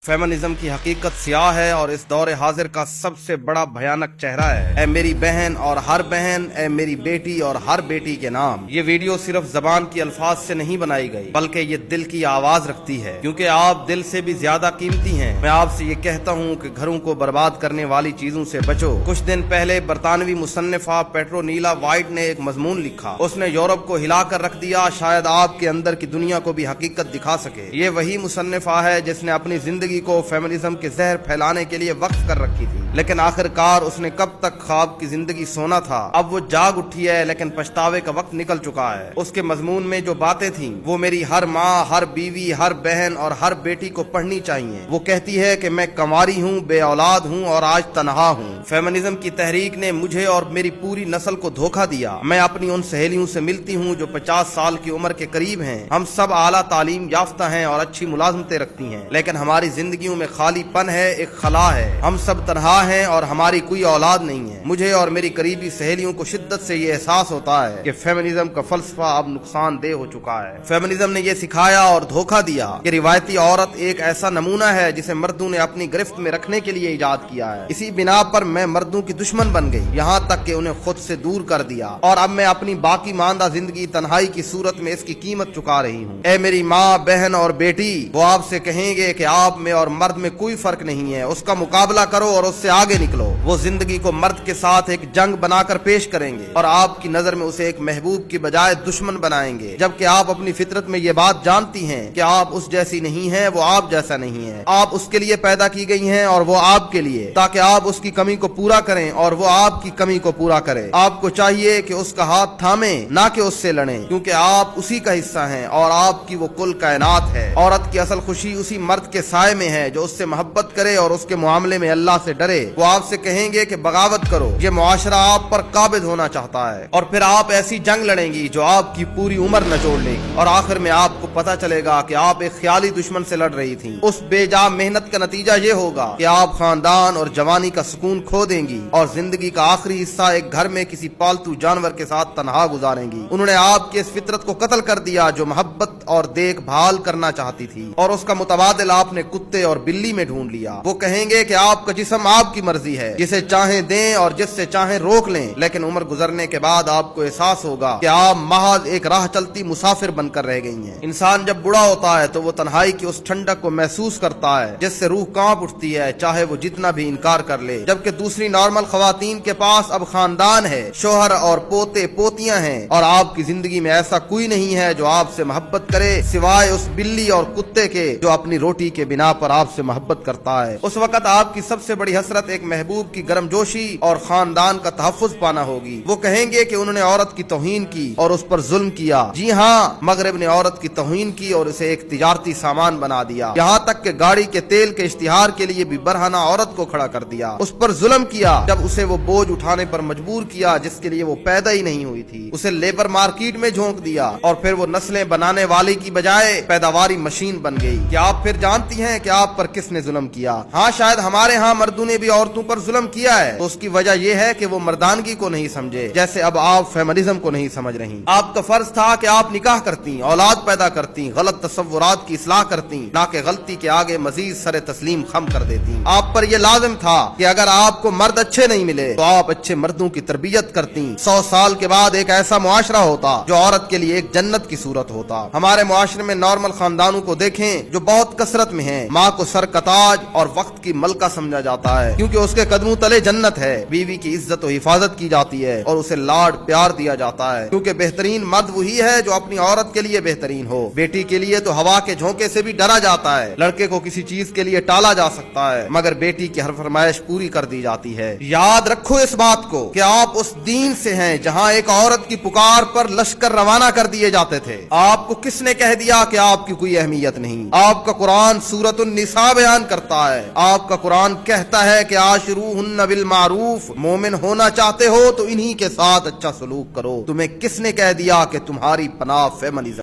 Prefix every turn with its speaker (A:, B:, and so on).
A: Feminism की हकीकत सियाह है और इस दौर हाजिर का सबसे बड़ा भयानक चेहरा है। ए मेरी बहन और हर बहन, ए मेरी बेटी और हर बेटी के नाम। ये वीडियो सिर्फ जबान की अल्फाज से नहीं बनाई गई, बल्कि ये दिल की आवाज रखती है, क्योंकि आप दिल से भी ज्यादा कीमती हैं। मैं आपसे ये कहता हूँ कि घरों को बर्बाद करने वाली चीजों से बचो। कुछ दिन पहले बरतानवी मुसन्निफा पेट्रोनीला वाइट ने एक मजमून लिखा। उसने यूरोप को हिलाकर रख दिया, शायद आपके अंदर की दुनिया को भी हकीकत दिखा सके। ये वही मुसन्निफा है जिसने अपनी जिंदगी को फेमिनिज्म के जहर फैलाने के लिए वक्फ कर रखी थी, लेकिन आखिरकार उसने कब तक ख्वाब की जिंदगी सोना था। अब वो जाग उठी है, लेकिन पछतावे का वक्त निकल चुका है। उसके मजमून में जो बातें थीं वो मेरी हर माँ, हर बीवी, हर बहन और हर बेटी को पढ़नी चाहिए। वो कहती है कि मैं कंवारी हूँ, बे औलाद हूँ और आज तनहा हूँ। फेमिनिज्म की तहरीक ने मुझे और मेरी पूरी नस्ल को धोखा दिया। मैं अपनी उन सहेलियों से मिलती हूँ जो 50 साल की उम्र के करीब हैं। हम सब आला तालीम याफ्ता हैं और अच्छी मुलाजमतें रखती हैं, लेकिन हमारी जिंदगियों में खालीपन है, एक खला है। हम सब तन्हा हैं और हमारी कोई औलाद नहीं है। मुझे और मेरी करीबी सहेलियों को शिद्दत से ये एहसास होता है कि फेमिनिज्म का फलसफा अब नुकसानदेह हो चुका है। फेमिनिज्म ने ये सिखाया और धोखा दिया कि रिवायती औरत एक ऐसा नमूना है जिसे मर्दों ने अपनी गिरफ्त में रखने के लिए इजाद किया है। इसी बिना पर मैं मर्दों की दुश्मन बन गई, यहाँ तक कि उन्हें खुद से दूर कर दिया, और अब मैं अपनी बाकी मानदा जिंदगी तन्हाई की सूरत में इसकी कीमत चुका रही हूँ। ए मेरी माँ, बहन और बेटी, वो आपसे कहेंगे कि आप में और मर्द में कोई फर्क नहीं है। उसका मुकाबला करो और उससे आगे निकलो। वो जिंदगी को मर्द के साथ एक जंग बनाकर पेश करेंगे और आपकी नजर में उसे एक महबूब की बजाय दुश्मन बनाएंगे, जबकि आप अपनी फितरत में ये बात जानती हैं कि आप उस जैसी नहीं हैं, वो आप जैसा नहीं है। आप उसके लिए पैदा की गई हैं और वो आपके लिए, ताकि आप उसकी कमी को पूरा करें और वो आपकी कमी को पूरा करे। आपको चाहिए कि उसका हाथ थामे, ना कि उससे लड़े, क्योंकि आप उसी का हिस्सा हैं और आपकी वो कुल कायनात है। औरत की असल खुशी उसी मर्द के साए में है जो उससे मोहब्बत करे और उसके मामले में अल्लाह से डरे। वो आपसे कहेंगे कि बगावत करो, ये मुआशरा आप पर काबिज होना चाहता है, और फिर आप ऐसी जंग लड़ेंगी जो आपकी पूरी उम्र नचोड़ लेगी, और आखिर में आपको पता चलेगा कि आप एक ख्याली दुश्मन से लड़ रही थी। उस बेजा मेहनत का नतीजा ये होगा कि आप खानदान और जवानी का सुकून खो देंगी और जिंदगी का आखिरी हिस्सा एक घर में किसी पालतू जानवर के साथ तनहा गुजारेंगी। उन्होंने आपकी इस फितरत को कत्ल कर दिया जो मोहब्बत और देखभाल करना चाहती थी, और उसका मुतबादिल आपने कुत्ते और बिल्ली में ढूंढ लिया। वो कहेंगे कि आपका जिस्म आपकी मर्जी है, जिसे चाहे दें और जिससे चाहे रोक लें, लेकिन उम्र गुजरने के बाद आपको एहसास होगा कि आप महज एक राह चलती मुसाफिर बनकर रह गई हैं। इंसान जब बुढ़ा होता है तो वो तन्हाई की उस ठंडक को महसूस करता है जिससे रूह कांप उठती है, चाहे वो जितना भी इनकार कर ले। जबकि दूसरी नॉर्मल खवातीन के पास अब खानदान है, शोहर और पोते पोतियां हैं, और आपकी जिंदगी में ऐसा कोई नहीं है जो आपसे मोहब्बत करे, सिवाय उस बिल्ली और कुत्ते के जो अपनी रोटी के बिना पर आपसे मोहब्बत करता है। उस वक्त आपकी सबसे बड़ी हसरत एक महबूब की गर्मजोशी और खानदान का तहफ्फुज पाना होगी। वो कहेंगे कि उन्होंने औरत की तौहीन की और उस पर जुल्म किया। जी हाँ, मगरब ने औरत की तौहीन की और उसे एक तिजारती सामान बना दिया, यहाँ तक कि गाड़ी के तेल के इश्तिहार के लिए भी बरहना औरत को खड़ा कर दिया। उस पर जुल्म किया जब उसे वो बोझ उठाने पर मजबूर किया जिसके लिए वो पैदा ही नहीं हुई थी। उसे लेबर मार्केट में झोंक दिया और फिर वो नस्लें बनाने वाले की बजाय पैदावारी मशीन बन गई। क्या आप फिर जानती हैं कि आप पर किसने जुल्म किया? हाँ, शायद हमारे यहाँ मर्दों ने भी औरतों पर जुल्म किया है, तो उसकी वजह यह है कि वो मर्दानगी को नहीं समझे, जैसे अब आप फेमिनिज्म को नहीं समझ रही। आपका फर्ज था कि आप निकाह करती, औलाद पैदा करती, गलत तस्वुरात की इस्लाह करती, ना कि गलती के आगे मजीद सरे तस्लीम खम कर देती। आप पर यह लाजिम था कि अगर आपको मर्द अच्छे नहीं मिले तो आप अच्छे मर्दों की तरबियत करती। 100 साल के बाद एक ऐसा मुआशरा होता जो औरत के लिए एक जन्नत की सूरत होता। हमारे मुआशरे में नॉर्मल खानदानों को देखें जो बहुत कसरत में है। माँ को सर का ताज और वक्त की मलका समझा जाता है, क्योंकि उसके कदमों तले जन्नत है। बीवी की इज्जत और हिफाजत की जाती है और उसे लाड प्यार दिया जाता है, क्योंकि बेहतरीन मर्द वही है जो अपनी औरत के लिए बेहतरीन हो। बेटी के लिए तो हवा के झोंके से भी डरा जाता है। लड़के को किसी चीज के लिए टाला जा सकता है, मगर बेटी की हर फरमाइश पूरी कर दी जाती है। याद रखो इस बात को कि आप उस दीन से हैं जहाँ एक औरत की पुकार पर लश्कर रवाना कर दिए जाते थे। आपको किसने कह दिया कि आपकी कोई अहमियत नहीं? आपका कुरान सूरत निसा बयान करता है। आपका कुरान कहता है कि आशिरूहुन्ना बिल मारूफ, मोमिन होना चाहते हो तो इन्हीं के साथ अच्छा सलूक करो। तुम्हें किसने कह दिया कि तुम्हारी पनाह फेमिनिज्म